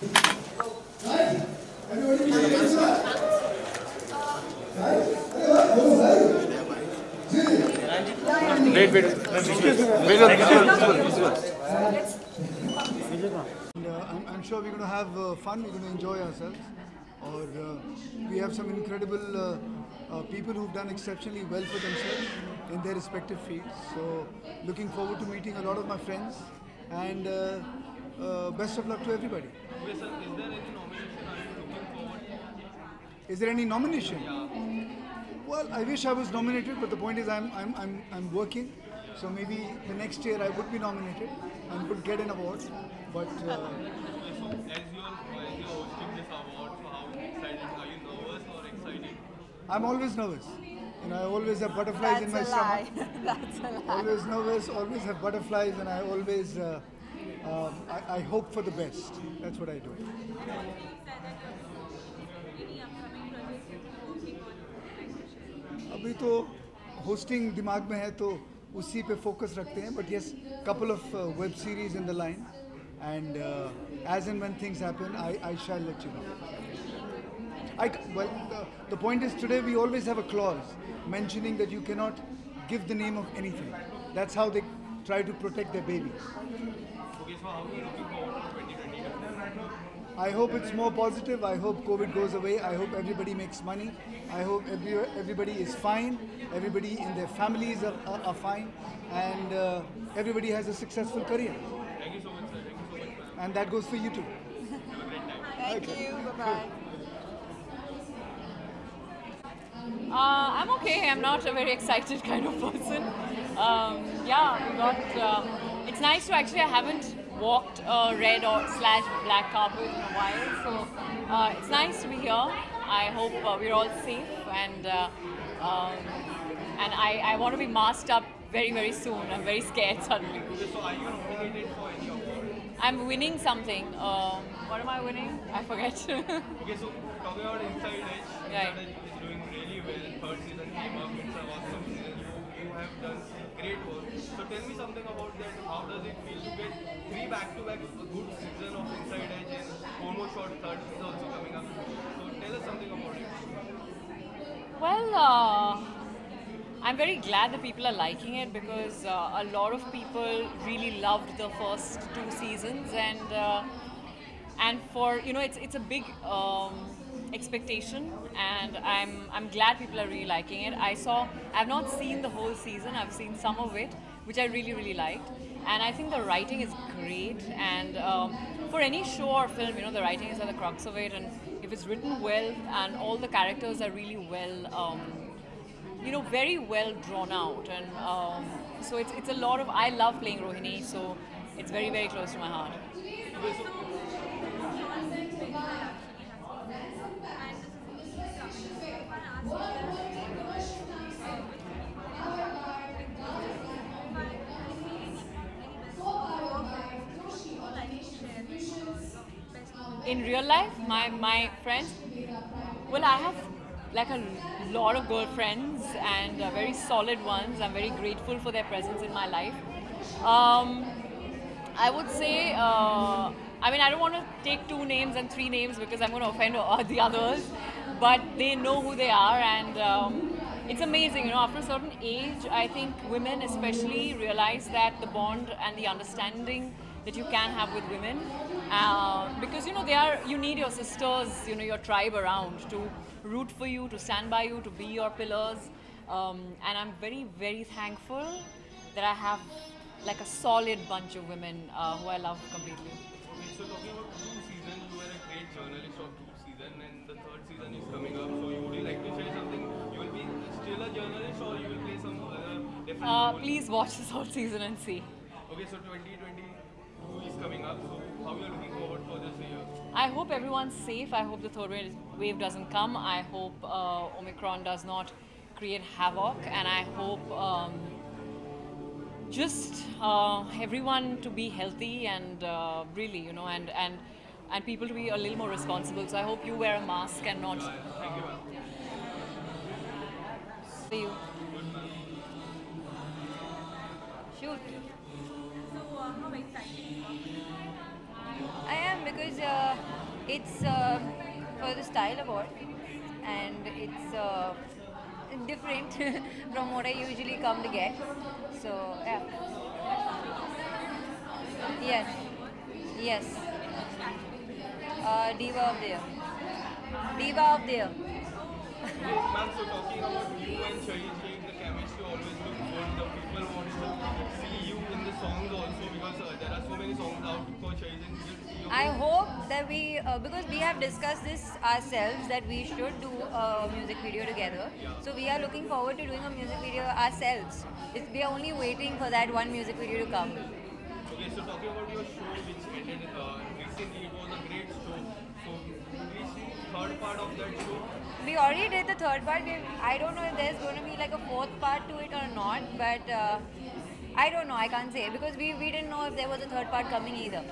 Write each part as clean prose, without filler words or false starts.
Wait. I'm sure we're going to have fun, we're going to enjoy ourselves. Or we have some incredible people who've done exceptionally well for themselves in their respective fields. So looking forward to meeting a lot of my friends and best of luck to everybody. Yes, sir. Is there any nomination are you looking forward? Is there any nomination? Well, I wish I was nominated, but the point is I'm working. So maybe the next year I would be nominated and would get an award. But So as you're hosting this award, so how excited are you? Nervous or excited? I'm always nervous. You know, I always have butterflies in my stomach. That's a lie. Always nervous, always have butterflies, and I always I hope for the best. That's what I do. अभी तो hosting दिमाग में है तो उसी पे focus रखते हैं. But yes, couple of web series in the line, and as and when things happen, I shall let you know. The point is today we always have a clause mentioning that you cannot give the name of anything. That's how they try to protect their babies. Okay, so how are you looking forward to 2020? I hope it's more positive. I hope COVID goes away. I hope everybody makes money. I hope everybody is fine. Everybody in their families are fine. And everybody has a successful career. Thank you so much, sir. Thank you so much, ma'am. And that goes for you too. Thank Okay. you. Bye-bye. I'm okay. I'm not a very excited kind of person. Yeah, we got. It's nice to actually. I haven't walked a red or / black carpet in a while, so it's nice to be here. I hope we're all safe, and I want to be masked up very soon. I'm very scared suddenly. Okay, so are you nominated for any award? I'm winning something. What am I winning? I forget. Okay, so talking about Inside Edge, Right. Inside Edge is doing really well. Third season came up. It's an awesome season. You have done great work. So tell me something about that. How does it feel to get 3 back-to-back good season of Inside Edge and one more short third is also coming up. So tell us something about it. Well, I'm very glad that people are liking it because a lot of people really loved the first 2 seasons, and for it's a big expectation, and I'm glad people are really liking it. I've not seen the whole season. I've seen some of it, which I really liked, and I think the writing is great. And for any show or film, the writing is at the crux of it, and if it's written well and all the characters are really well. Very well drawn out, and so it's a lot of. I love playing Rohini, so it's very close to my heart. Okay, so In real life, my friends, well, I have like a lot of girlfriends and very solid ones. I'm very grateful for their presence in my life. I would say, I don't want to take 2 names and 3 names because I'm going to offend the others, but they know who they are, and it's amazing. After a certain age, I think women especially realize that the bond and the understanding that you can have with women, because you need your sisters, your tribe around to root for you, to stand by you, to be your pillars, and I'm very thankful that I have like a solid bunch of women who I love completely. okay, so talking about 2 seasons, you were a great journalist of 2 seasons, and the 3rd season is coming up. So would you like to share something? You will be still a journalist, or you will play some other different role? Please watch this whole season and see. Okay, so 2022 is coming up. So how you are looking forward for this year? I hope everyone's safe. I hope the third wave doesn't come. I hope Omicron does not create havoc, and I hope just everyone to be healthy and really, and people to be a little more responsible. So I hope you wear a mask and not. Thank you, ma'am. See you. Shoot. I am because it's for the style award and it's different from what I usually come to get. So yeah, yes, yes. Diva of the year, Diva of the year. Ma'am, so talking about you and Shahid Sheikh, the chemistry always looks good. The people want to see you in the songs also because there are so many songs out for Shahid and Sheikh. I hope that we, because we have discussed this ourselves, that we should do a music video together. So we are looking forward to doing a music video ourselves. We are only waiting for that one music video to come. Okay, so talking about your show which ended recently, it was a great show. So will we see third part of that show? We already did the third part. I don't know if there's going to be like a fourth part to it or not, but I don't know. I can't say because we didn't know if there was a third part coming either.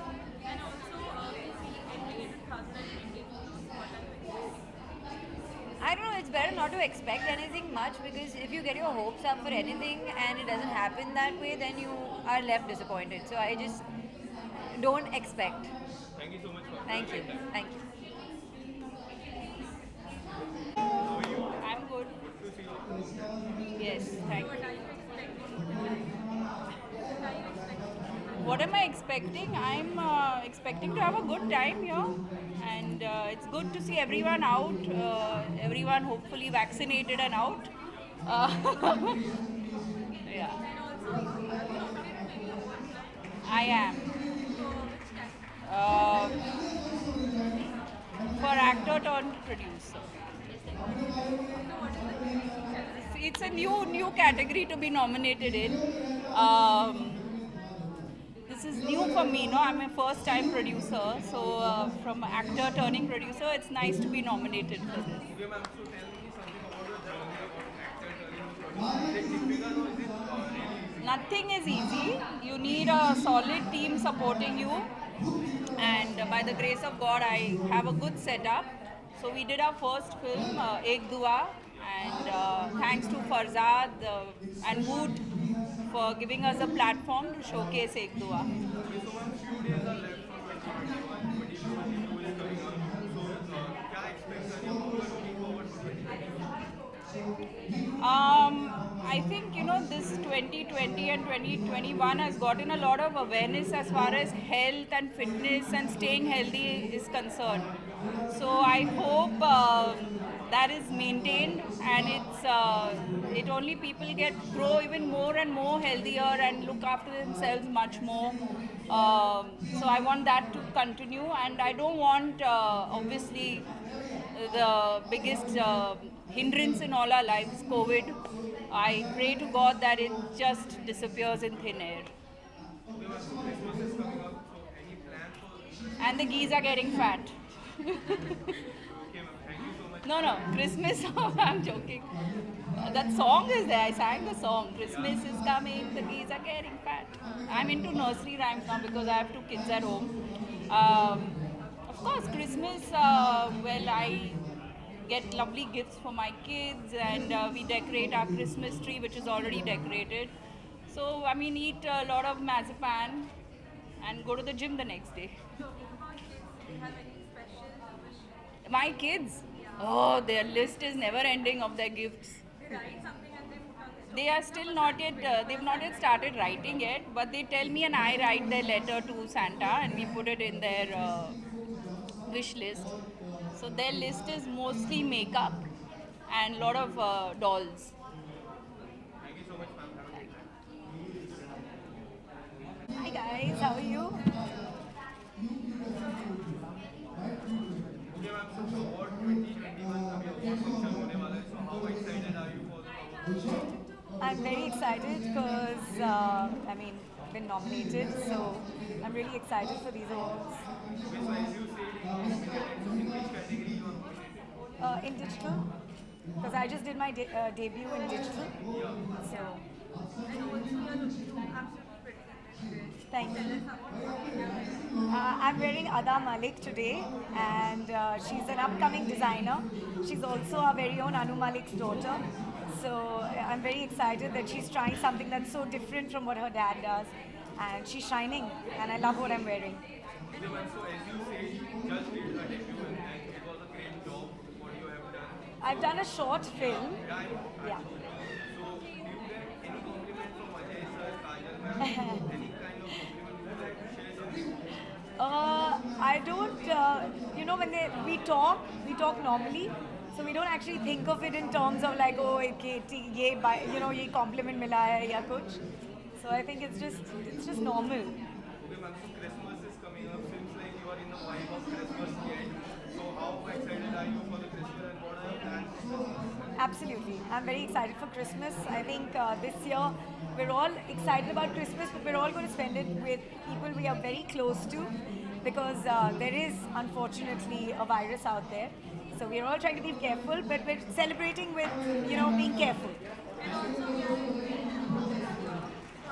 I don't know, it's better not to expect anything much because if you get your hopes up for anything and it doesn't happen that way, then you are left disappointed. So I just don't expect. Thank you so much for Thank you. Thank you. I'm good. Yes, thank you. What am I expecting? I'm expecting to have a good time here, and it's good to see everyone out. Everyone hopefully vaccinated and out. Yeah, I am. Uh, for actor turned producer. It's a new category to be nominated in. This is new for me, no? I'm a first time producer, so from actor turning producer, it's nice to be nominated for this. Okay, ma'am, so tell me something about your journey about actor turning into producer. Is it difficult or is it really easy? Nothing is easy. You need a solid team supporting you, and by the grace of God, I have a good setup. So we did our first film, Ek Dua, and thanks to Farzad and Wood for giving us a platform to showcase Ek Dua. Okay, so ma'am, few days are left for 2021, 2022 is coming up. So, क्या expect करिए? How are you looking forward for 2022? I think this 2020 and 2021 has gotten a lot of awareness as far as health and fitness and staying healthy is concerned. So I hope that is maintained and it only people grow even more and more healthier and look after themselves much more. So I want that to continue, and I don't want obviously the biggest hindrance in all our lives, COVID. I pray to God that it just disappears in thin air. Okay, ma'am, so Christmas is coming up. So, any plans for? And the geese are getting fat. Okay, ma'am, thank you so much. No, Christmas, I'm joking. That song is there, I sang the song. Christmas is coming, the geese are getting fat. I'm into nursery rhymes now because I have 2 kids at home. Of course, Christmas, well, I get lovely gifts for my kids, and we decorate our Christmas tree, which is already decorated. So, I mean, eat a lot of marzipan and go to the gym the next day. My kids? Oh, their list is never ending of their gifts. They are still not yet, they've not yet started writing yet, but they tell me and I write their letter to Santa and we put it in their wish list. So their list is mostly makeup and a lot of dolls. Thank you so much, ma'am. Have a great time. Hi guys, how are you? Okay, ma'am, so award 2021 का भी award function होने वाला है. So how excited are you for the award? I'm very excited because I mean, I've been nominated, so I'm really excited for these awards. Okay, so as you said, you are nominated. So in which category you are nominated? In digital, because I just did my debut in digital. So, thank you. I'm wearing Ada Malik today, and she's an upcoming designer. She's also our very own Anu Malik's daughter. So I'm very excited that she's trying something that's so different from what her dad does, and she's shining, and I love what I'm wearing. Okay, ma'am. So as you said, you just did a debut and it was a great job what you have done. I've done a short film. Yeah, I know. Yeah. So do you get any compliment from Ajay sir, Kajal ma'am? Any kind of compliment would you like to share something? I don't, when we talk normally. So we don't actually think of it in terms of like, oh, ye compliment mila hai ya kuch. So I think it's just normal. Okay, ma'am. So Christmas is coming up. Seems like you are in the vibe of Christmas yet. So how excited are you for the Christmas and what are your plans for Christmas? Absolutely. I'm very excited for Christmas. I think this year we're all excited about Christmas, but we're all going to spend it with people we are very close to because there is unfortunately a virus out there. So we're all trying to be careful, but we're celebrating with, being careful.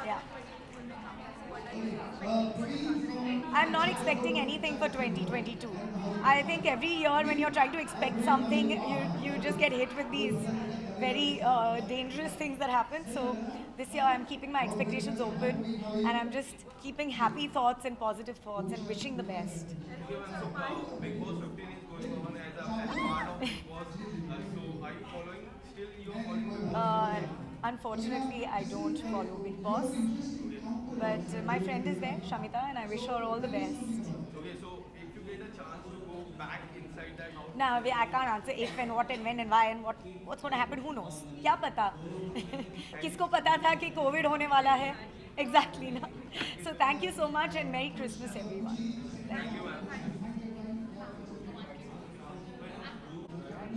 Yeah. I'm not expecting anything for 2022. I think every year when you're trying to expect something, you just get hit with these very dangerous things that happen. So this year I'm keeping my expectations open and I'm just keeping happy thoughts and positive thoughts and wishing the best. Okay, ma'am. So Big Boss 15 is going on as part of Big Boss. So are you following? Still you are following Big Boss? Unfortunately, I don't follow Big Boss, but my friend is there, Shamita, and I wish her all the best. Okay, so if you get a chance to go back inside that house, Now, I can't answer if and what and when and why and what's going to happen. Who knows? क्या पता? किसको पता था कि COVID होने वाला है? Exactly ना. So thank you so much and Merry Christmas everyone. Thank you.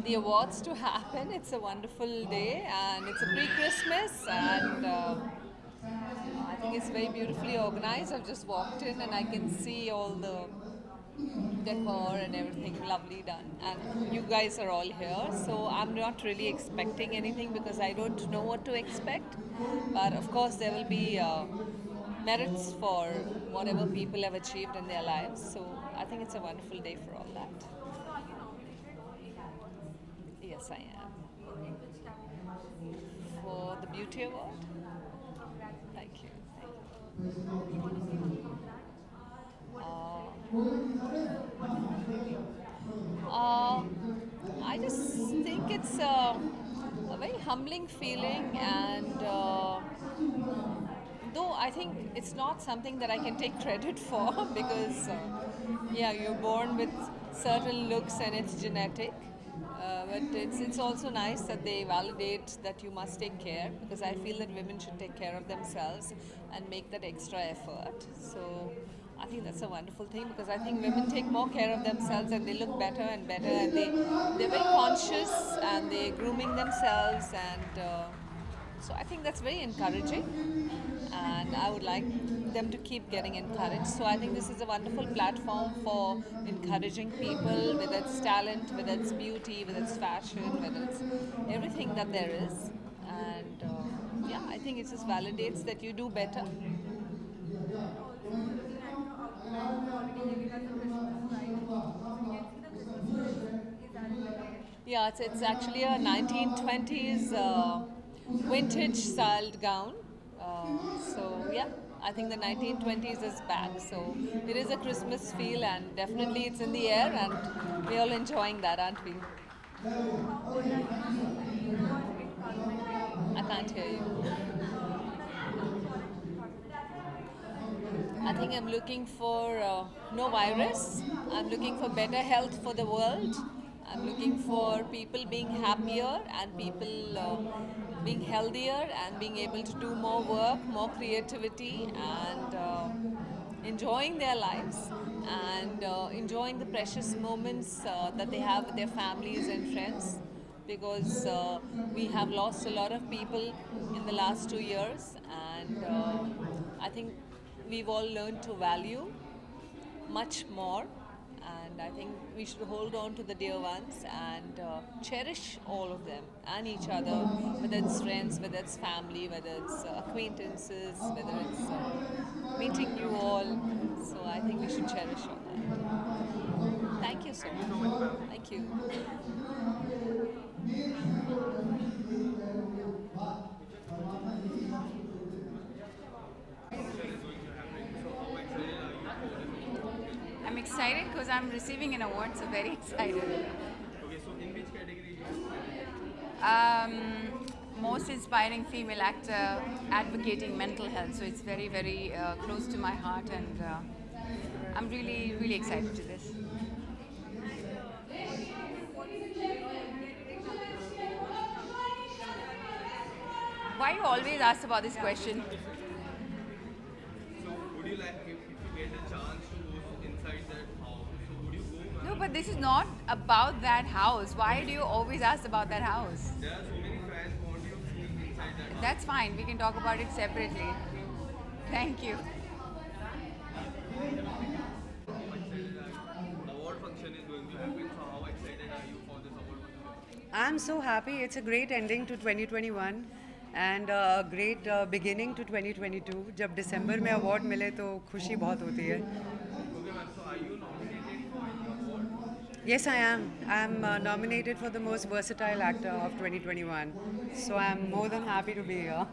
The awards to happen. It's a wonderful day and it's a pre-Christmas and I think it's very beautifully organized. I've just walked in and I can see all the decor and everything lovely done. And you guys are all here, so I'm not really expecting anything because I don't know what to expect. But of course there will be merits for whatever people have achieved in their lives. So I think it's a wonderful day for all that. Yes, I am. For the Beauty Award? Thank you. I just think it's a very humbling feeling, and though I think it's not something that I can take credit for because, you're born with certain looks and it's genetic. But it's also nice that they validate that you must take care because I feel that women should take care of themselves and make that extra effort. So I think that's a wonderful thing because I think women take more care of themselves and they look better and better and they're very conscious and they're grooming themselves and so I think that's very encouraging and I would like them to keep getting encouraged. So I think this is a wonderful platform for encouraging people, whether it's talent, whether it's beauty, whether it's fashion, whether it's everything that there is. And I think it just validates that you do better. Yeah, it's actually a 1920s vintage styled gown. I think the 1920s is back. So it is a Christmas feel and definitely it's in the air and we're all enjoying that, aren't we? I can't hear you. I think I'm looking for no virus. I'm looking for better health for the world. I'm looking for people being happier and people being healthier and being able to do more work, more creativity and enjoying their lives and enjoying the precious moments that they have with their families and friends because we have lost a lot of people in the last 2 years and I think we've all learned to value much more and I think we should hold on to the dear ones and cherish all of them and each other, whether it's friends, whether it's family, whether it's acquaintances, whether it's meeting you all. So I think we should cherish all that. Thank you so much. Thank you. excited because I'm receiving an award, so very excited. Okay, so in which category you Most inspiring female actor advocating mental health, so it's very, very close to my heart, and I'm really, really excited to this. Why you always ask about this question? So would you like, if you get a chance to go inside that house, so would you go? No, but this is not about that house. Why do you always ask about that house? There are so many fans who want you to see inside that house. That's fine. We can talk about it separately. Thank you. Award function is going to happen, so how excited are you for this award function? I'm so happy. It's a great ending to 2021 and a great beginning to 2022. जब दिसंबर में award मिले तो खुशी बहुत होती है. Okay, ma'am, so are you nominated for any award? Yes, I am. I'm nominated for the most versatile actor of 2021. So I'm more than happy to be here.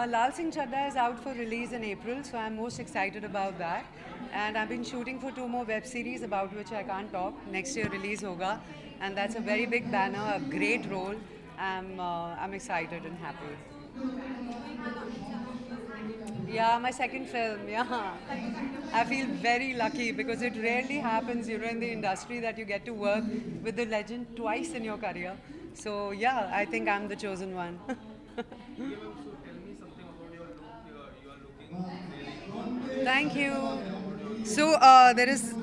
Lal Singh Chadda is out for release in April, so I'm most excited about that. And I've been shooting for 2 more web series about which I can't talk. Next year release hoga, and that's a very big banner, a great role. I'm excited and happy. Yeah, my second film. Yeah, I feel very lucky because it rarely happens, in the industry that you get to work with the legend twice in your career. So yeah, I think I'm the chosen one. So tell me something about your look. You are looking really good. Thank you. So there is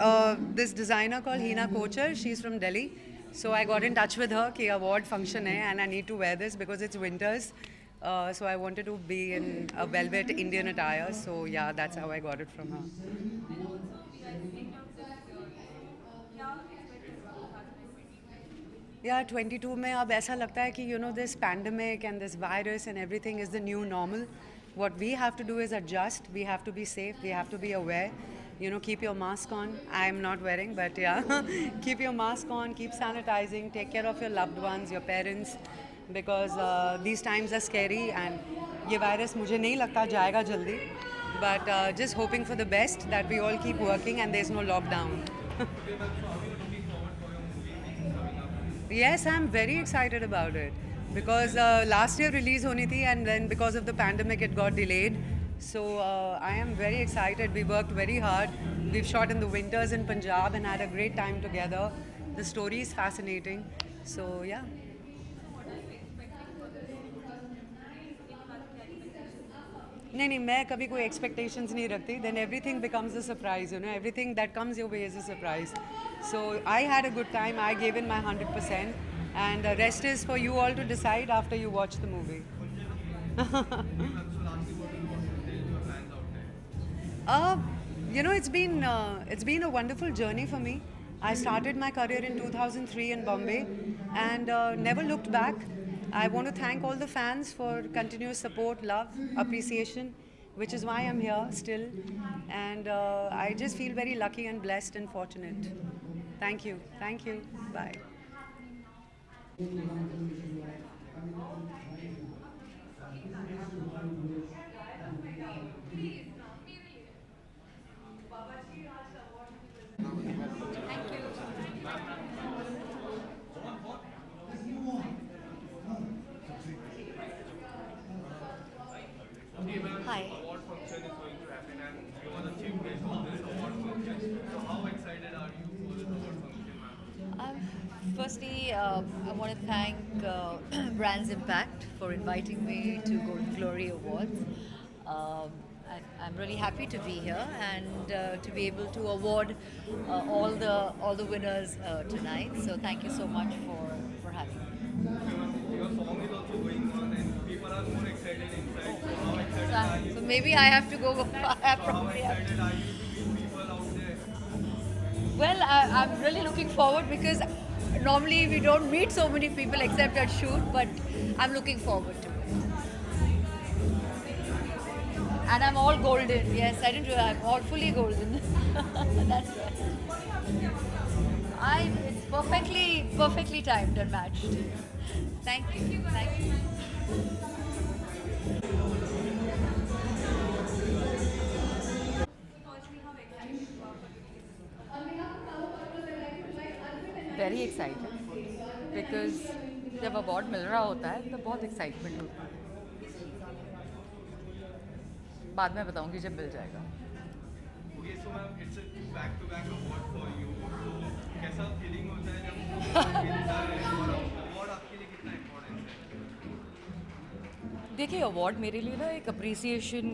this designer called Hina Kochar. She's from Delhi. So I got in touch with her कि award function hai and I need to wear this because it's winters. So I wanted to be in a velvet Indian attire. So yeah, that's how I got it from her. Yeah, 22 में अब ऐसा लगता है कि this pandemic and this virus and everything is the new normal. What we have to do is adjust. We have to be safe. We have to be aware. Keep your mask on. I am not wearing, but yeah, keep your mask on. Keep sanitizing. Take care of your loved ones, your parents, because these times are scary and ये virus मुझे नहीं लगता जाएगा जल्दी. But just hoping for the best that we all keep working and there's no lockdown. Yes, I'm very excited about it because last year release honi thi and then because of the pandemic it got delayed. So I am very excited. We worked very hard. We've shot in the winters in Punjab and had a great time together. The story is fascinating. So yeah. नहीं मैं कभी कोई expectations नहीं रखती. Then everything becomes a surprise. Everything that comes your way is a surprise. So I had a good time. I gave in my 100%, and the rest is for you all to decide after you watch the movie. It's been a wonderful journey for me. I started my career in 2003 in Bombay, and never looked back. I want to thank all the fans for continuous support, love, appreciation, which is why I'm here still. And I just feel very lucky and blessed and fortunate. Thank you. Thank you. Bye. Hi. Award function is going to happen and you are the chief guest of this award function. So how excited are you for this award function, ma'am? Firstly, I want to thank Brands Impact for inviting me to Golden Glory Awards. I'm really happy to be here and to be able to award all the winners tonight. So thank you so much for having me. Your song is also going on and people are more excited inside. So how excited are you? So maybe I have to go. So how excited are you to meet people out there? Well, I'm really looking forward because normally we don't meet so many people except at shoot, but I'm looking forward to it. And I'm all golden. Yes, I didn't realize I'm all fully golden. That's right. It's perfectly timed and matched. Thank you. Thank you. Very excited because जब award मिल रहा होता है तो बहुत excitement होता है. बाद में बताऊंगी जब मिल जाएगा. Okay, so ma'am, it's a back-to-back award for you. So कैसा feeling होता है जब मिलता है और award आपके लिए कितना important है? देखिए अवार्ड मेरे लिए ना एक अप्रिसिएशन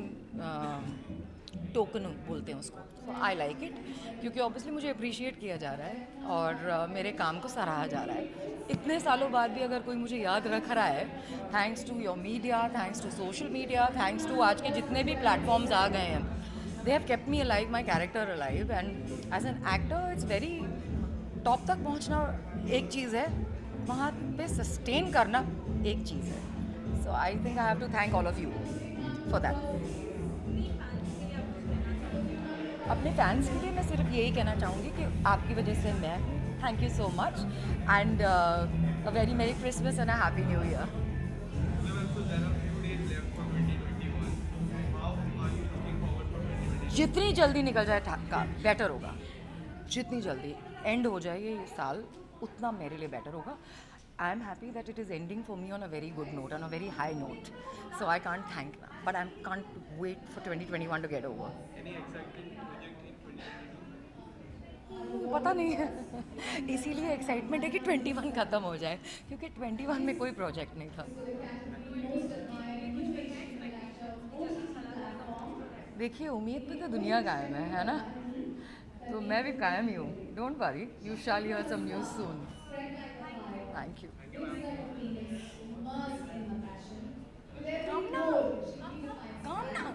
टोकन बोलते हैं उसको. आई लाइक इट क्योंकि ऑब्वियसली मुझे अप्रिशिएट किया जा रहा है और मेरे काम को सराहा जा रहा है. इतने सालों बाद भी अगर कोई मुझे याद रख रहा है, thanks to your media, thanks to social media, thanks to आज के जितने भी प्लेटफॉर्म्स आ गए हैं, they have kept me alive, my character alive. And as an actor it's very top तक पहुंचना एक चीज़ है, वहाँ पे सस्टेन करना एक चीज़ है. So I think I have to thank all of you for that. अपने फैंस के लिए मैं सिर्फ यही कहना चाहूँगी कि आपकी वजह से मैं, thank you so much and a very मेरी Christmas and a happy new year. जितनी जल्दी निकल जाए का बेटर होगा. जितनी जल्दी एंड हो जाए ये साल उतना मेरे लिए बेटर होगा. I am happy that it is ending for me on a very good note, on a very high note. So I can't thank but I can't wait for 2021 to get over. पता नहीं है इसीलिए excitement है कि 21 ख़त्म हो जाए क्योंकि 21 में कोई प्रोजेक्ट नहीं था. देखिए उम्मीद पे तो दुनिया कायम है ना, तो मैं भी कायम ही हूँ. Don't worry, you shall hear some news soon. Thank you. Calm now.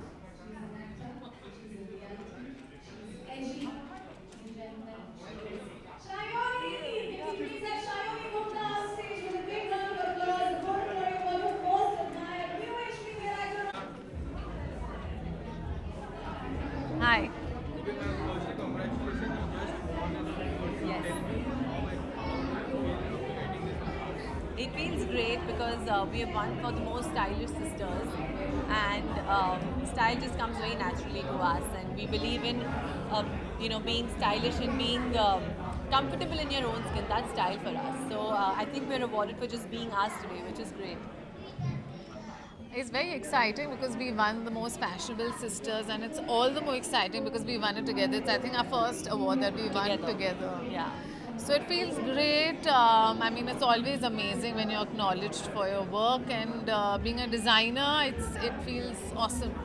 Hi. It feels great because we have won for the most stylish sisters, and style just comes very naturally to us, and we believe in being stylish and being comfortable in your own skin. That's style for us. So I think we're awarded for just being us today, which is great. It's very exciting because we won the most fashionable sisters, and it's all the more exciting because we won it together. It's I think our first award that we won together. Yeah. So it feels great. I mean, it's always amazing when you're acknowledged for your work, and being a designer, it feels awesome.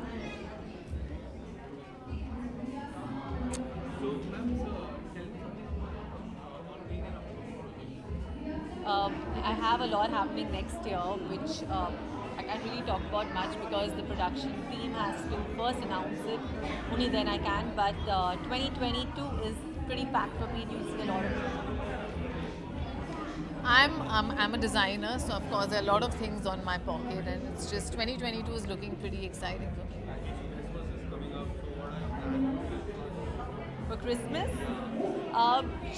I have a lot happening next year, which I can't really talk about much because the production team has to first announce it. Only then I can. But 2022 is pretty packed for me. You'll see a lot of it. I'm a designer, so of course there are a lot of things on my pocket, and it's just 2022 is looking pretty exciting for me. For Christmas,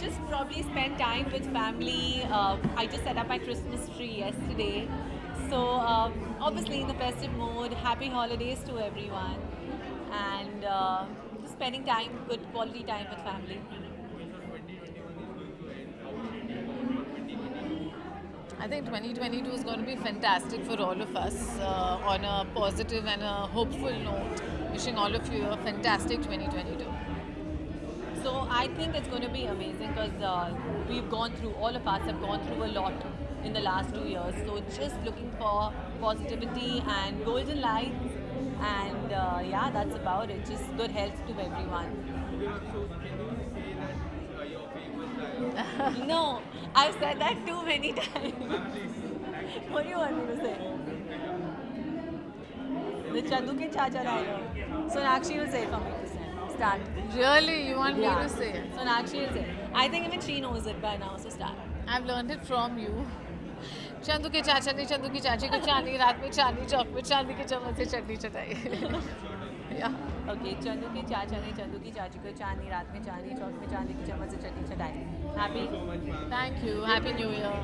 just probably spend time with family. I just set up my Christmas tree yesterday. So obviously in the festive mood, happy holidays to everyone, and spending time, good quality time with family. I think 2022 is going to be fantastic for all of us on a positive and a hopeful note. Wishing all of you a fantastic 2022. So I think it's going to be amazing because we've gone through, all of us have gone through a lot in the last 2 years. So just looking for positivity and golden lights, and yeah, that's about it. Just good health to everyone. No, I've said that too many times. What do you want me to say? The Chandu ke Chacha dialogue. Sonakshi will say it for me to say. Start. Really? You want me to say it? Sonakshi will say it. I think even she knows it by now, so start. I've learned it from you. Chandu के चाचा ने चंदू की चाची को चांदी रात में चांदी चौक में चांदी के चम्मच से चटनी चटाई. Okay, चंदू के चाचा ने चंदू की चाची को चांदी रात में चांदी चौक में चांदी की चम्मच से चटनी चटाई. Happy? Thank you. Happy New Year.